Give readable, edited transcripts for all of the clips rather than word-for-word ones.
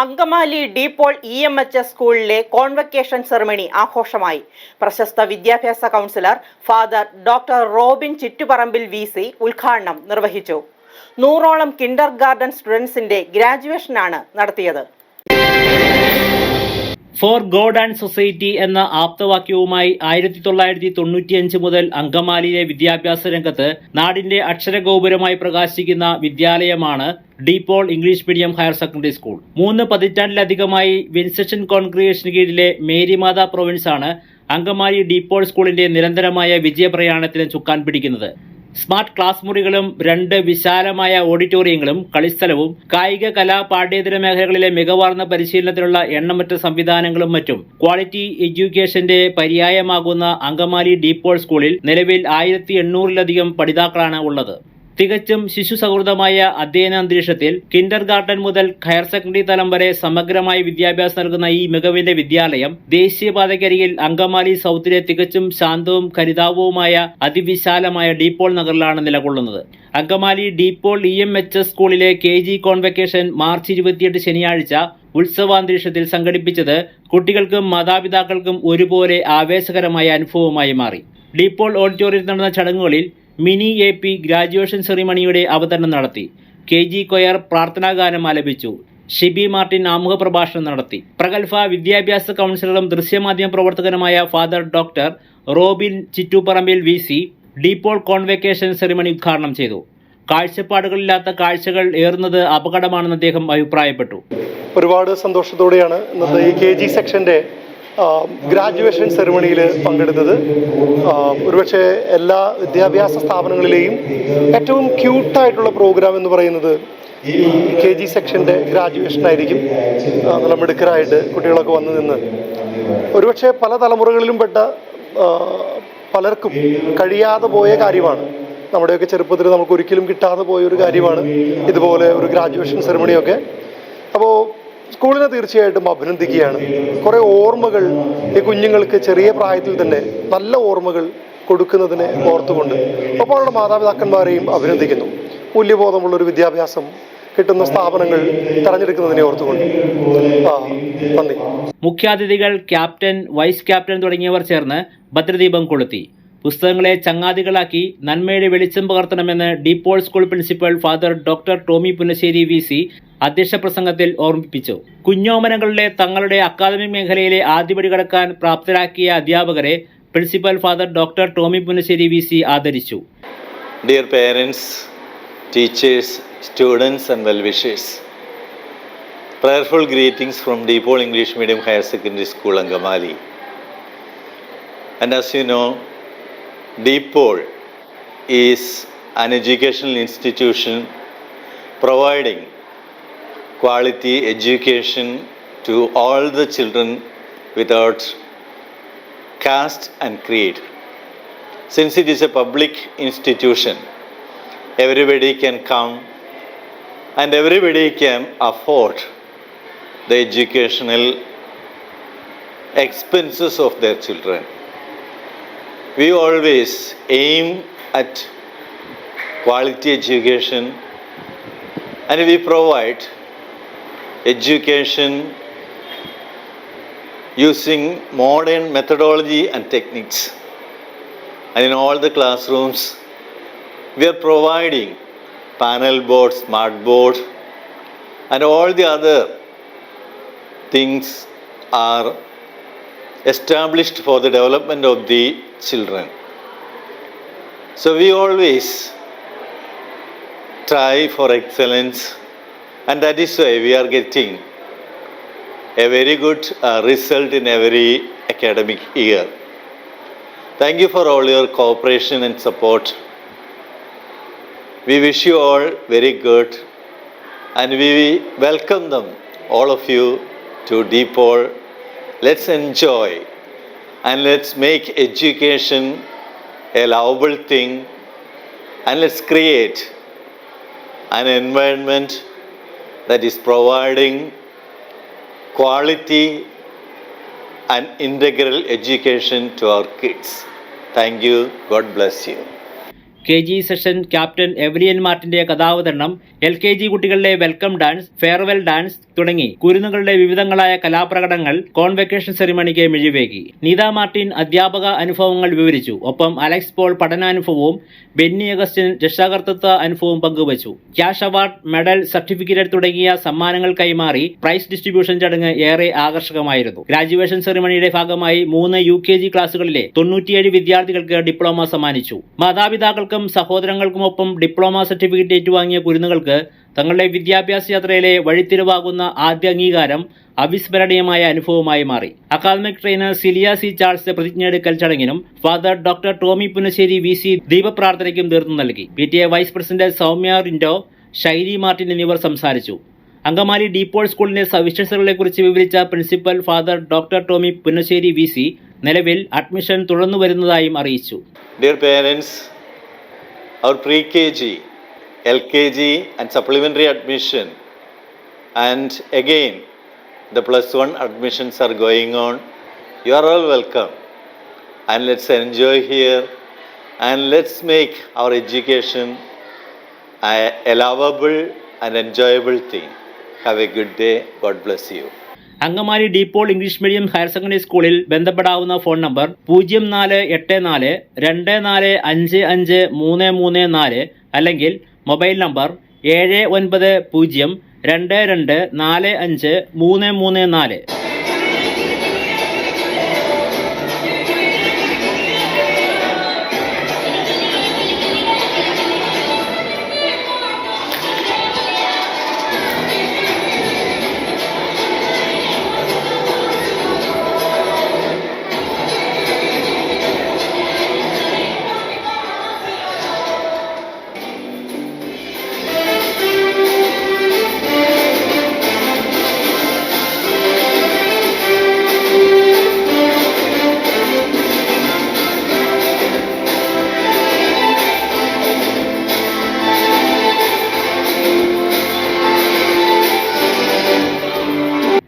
Angamaly DePaul EMHS സ്കൂളിലെ convocation ceremony ആഘോഷമായി. പ്രശസ്ത വിദ്യാഭ്യാസ counsellor father doctor Robin Chittuparambil VC ഉദ്ഘാടനം നിർവഹിച്ചു. 100ഓളം കിൻഡർ ഗാർഡൻ സ്റ്റുഡൻസിന്റെ ഗ്രാജുവേഷനാണ് നടത്തിയത്. ഫോർ ഗോഡ് ആൻഡ് സൊസൈറ്റി എന്ന ആപ്തവാക്യവുമായി 1995 മുതൽ അങ്കമാലിയിലെ വിദ്യാഭ്യാസ രംഗത്ത് നാടിന്റെ അക്ഷരഗോപുരമായി പ്രകാശിക്കുന്ന വിദ്യാലയമാണ് DePaul English medium higher secondary school. 3 പതിറ്റാണ്ടിലധികമായി വിൻസെഷൻ കോൺഗ്രിഗേഷന് കീഴിലെ മേരിമാത പ്രൊവിൻസാണ് അങ്കമാലി ഡീപോൾ സ്കൂളിന്റെ നിരന്തരമായ വിജയപ്രയാണത്തിന് ചുക്കാൻ പിടിക്കുന്നത്. സ്മാർട്ട് ക്ലാസ് മുറികളും 2 വിശാലമായ ഓഡിറ്റോറിയങ്ങളും കളിസ്ഥലവും കായിക കലാ പാഠ്യേതര മേഖലകളിലെ മികവാർന്ന പരിശീലനത്തിനുള്ള എണ്ണമറ്റ സംവിധാനങ്ങളും മറ്റും ക്വാളിറ്റി എഡ്യൂക്കേഷന്റെ പര്യായമാകുന്ന അങ്കമാലി ഡീപോൾ സ്കൂളിൽ നിലവിൽ 1800-ലധികം പഠിതാക്കളാണ് ഉള്ളത്. തികച്ചും ശിശു സൗഹൃദമായ അധ്യയന അന്തരീക്ഷത്തിൽ കിൻഡർ ഗാർഡൻ മുതൽ ഹയർ സെക്കൻഡറി തലം വരെ സമഗ്രമായ വിദ്യാഭ്യാസം നൽകുന്ന ഈ മികവിന്റെ വിദ്യാലയം ദേശീയപാതയ്ക്കരികിൽ അങ്കമാലി സൗത്തിലെ തികച്ചും ശാന്തവും കരിതാവുമായ അതിവിശാലമായ ഡീപോൾ നഗറിലാണ് നിലകൊള്ളുന്നത്. അങ്കമാലി ഡീപോൾ EMHS സ്കൂളിലെ KG കോൺവക്കേഷൻ മാർച്ച് 28 ശനിയാഴ്ച ഉത്സവാന്തരീക്ഷത്തിൽ സംഘടിപ്പിച്ചത് കുട്ടികൾക്കും മാതാപിതാക്കൾക്കും ഒരുപോലെ ആവേശകരമായ അനുഭവമായി മാറി. ഡീപോൾ ഓഡിറ്റോറിയത്തിൽ നടന്ന ചടങ്ങുകളിൽ മിനി AP ഗ്രാജുവേഷൻ സെറിമണിയുടെ അവതരണം നടത്തി. KG കൊയർ പ്രാർത്ഥനാഗാനം ആലപിച്ചു. ഷിബി മാർട്ടിൻ ആമുഖ പ്രഭാഷണം നടത്തി. പ്രഗത്ഭ വിദ്യാഭ്യാസ കൗൺസിലറും ദൃശ്യമാധ്യമ പ്രവർത്തകനുമായ father doctor Robin Chittuparambil VC DePaul convocation ceremony ഉദ്ഘാടനം ചെയ്തു. കാഴ്ചപ്പാടുകളില്ലാത്ത കാഴ്ചകൾ ഏറുന്നത് അപകടമാണെന്ന് അദ്ദേഹം അഭിപ്രായപ്പെട്ടു. ഒരുപാട് സന്തോഷത്തോടെയാണ് ഇന്നത്തെ ഈ KG സെക്ഷന്റെ ഗ്രാജുവേഷൻ സെറിമണിയിൽ പങ്കെടുത്തത്. ഒരുപക്ഷെ എല്ലാ വിദ്യാഭ്യാസ സ്ഥാപനങ്ങളിലെയും ഏറ്റവും ക്യൂട്ടായിട്ടുള്ള പ്രോഗ്രാം എന്ന് പറയുന്നത് ഈ KG സെക്ഷൻ്റെ ഗ്രാജുവേഷൻ ആയിരിക്കും. നല്ല മിടുക്കരായിട്ട് കുട്ടികളൊക്കെ വന്നു നിന്ന് ഒരുപക്ഷെ പല തലമുറകളിലും പെട്ട പലർക്കും കഴിയാതെ പോയ കാര്യമാണ്. നമ്മുടെയൊക്കെ ചെറുപ്പത്തിൽ നമുക്ക് ഒരിക്കലും കിട്ടാതെ പോയ ഒരു കാര്യമാണ് ഇതുപോലെ ഒരു ഗ്രാജുവേഷൻ സെറിമണിയൊക്കെ. അപ്പോൾ സ്കൂളിനെ തീർച്ചയായിട്ടും അഭിനന്ദിക്കുകയാണ്. കുറേ ഓർമ്മകൾ ഈ കുഞ്ഞുങ്ങൾക്ക് ചെറിയ പ്രായത്തിൽ തന്നെ നല്ല ഓർമ്മകൾ കൊടുക്കുന്നതിനെ ഓർത്തുകൊണ്ട് ഒപ്പം അവരുടെ മാതാപിതാക്കന്മാരെയും അഭിനന്ദിക്കുന്നു. മൂല്യബോധമുള്ളൊരു വിദ്യാഭ്യാസം കിട്ടുന്ന സ്ഥാപനങ്ങൾ തെരഞ്ഞെടുക്കുന്നതിനെ ഓർത്തുകൊണ്ട് നന്ദി. മുഖ്യാതിഥികൾ ക്യാപ്റ്റൻ, വൈസ് ക്യാപ്റ്റൻ തുടങ്ങിയവർ ചേർന്ന് ഭദ്രദീപം കൊളുത്തി. പുസ്തകങ്ങളെ ചങ്ങാതികളാക്കി നന്മയുടെ വെളിച്ചം പകർത്തണമെന്ന് DePaul school principal father doctor Tommy Punnassery VC അധ്യക്ഷ പ്രസംഗത്തിൽ ഓർമ്മിപ്പിച്ചു. കുഞ്ഞോമനകളിലെ തങ്ങളുടെ അക്കാദമിക് മേഖലയിലെ ആദ്യപടി കടക്കാൻ പ്രാപ്തരാക്കിയ അധ്യാപകരെ principal father doctor Tommy Punnassery VC ആദരിച്ചു. Dear parents, teachers, students and well-wishers, prayerful greetings from DePaul English Medium Higher Secondary School, Angamali. And as you know, DePaul is an educational institution providing quality education to all the children without caste and creed. Since it is a public institution, everybody can come and everybody can afford the educational expenses of their children. We always aim at quality education and we provide education using modern methodology and techniques. And in all the classrooms, we are providing panel board, smart board, and all the other things are established for the development of the children. So we always try for excellence, and that is why we are getting a very good result in every academic year. Thank you for all your cooperation and support. We wish you all very good, and we welcome them, all of you, to DePaul. Let's enjoy and let's make education a lovable thing, and let's create an environment that is providing quality and integral education to our kids. Thank you. God bless you. KG session captain Evelyn മാർട്ടിന്റെ കഥാവതരണം, LKG കുട്ടികളുടെ welcome dance, farewell dance, തുടങ്ങി കുരുന്നുകളുടെ വിവിധങ്ങളായ കലാപ്രകടനങ്ങൾ convocation സെറിമണിക്ക് മിഴിവേകി. Neetha Martin അധ്യാപക അനുഭവങ്ങൾ വിവരിച്ചു. ഒപ്പം അലക്സ് പോൾ പഠനാനുഭവവും ബെന്നി അഗസ്റ്റിൻ രക്ഷാകർതൃത്വ അനുഭവവും പങ്കുവച്ചു. ക്യാഷ് അവാർഡ്, മെഡൽ, സർട്ടിഫിക്കറ്റ് തുടങ്ങിയ സമ്മാനങ്ങൾ കൈമാറി പ്രൈസ് ഡിസ്ട്രിബ്യൂഷൻ ചടങ്ങ് ഏറെ ആകർഷകമായിരുന്നു. ഗ്രാജുവേഷൻ സെറിമണിയുടെ ഭാഗമായി 3 UKG ക്ലാസുകളിലെ 97 വിദ്യാർത്ഥികൾക്ക് ഡിപ്ലോമ സമ്മാനിച്ചു. മാതാപിതാക്കൾക്കും സഹോദരങ്ങൾക്കുമൊപ്പം ഡിപ്ലോമ സർട്ടിഫിക്കറ്റ് ഏറ്റുവാങ്ങിയ കുരുന്നുകൾക്ക് തങ്ങളുടെ വിദ്യാഭ്യാസ യാത്രയിലെ വഴിത്തിരിവാകുന്ന ആദ്യ അംഗീകാരം അവിസ്മരണീയമായ അനുഭവമായി മാറി. Academic trainer Celia C Charles പ്രതിജ്ഞയെടുക്കൽ ചടങ്ങിനും father doctor Tommy Punnassery VC ദീപപ്രാർത്ഥനയ്ക്കും നേതൃത്വം നൽകി. PTA vice president Soumya Rindo, Shiny Martin എന്നിവർ സംസാരിച്ചു. അങ്കമാലി ഡീപോൾ സ്കൂളിന്റെ സവിശേഷതകളെക്കുറിച്ച് വിവരിച്ച principal father doctor Tommy Punnassery VC നിലവിൽ അഡ്മിഷൻ തുടർന്നു വരുന്നതായും അറിയിച്ചു. Dear parents, our pre-KG, LKG and supplementary admission, and again the +1 admissions are going on. You are all welcome, and let's enjoy here, and let's make our education a lovable and enjoyable thing. Have a good day. God bless you. Angamaly DePaul English medium higher secondary സ്കൂളിൽ ബന്ധപ്പെടാവുന്ന phone number 0484-2955334 അല്ലെങ്കിൽ mobile number 7902245334.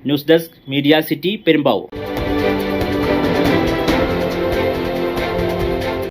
News desk, media city, Perumbavoor.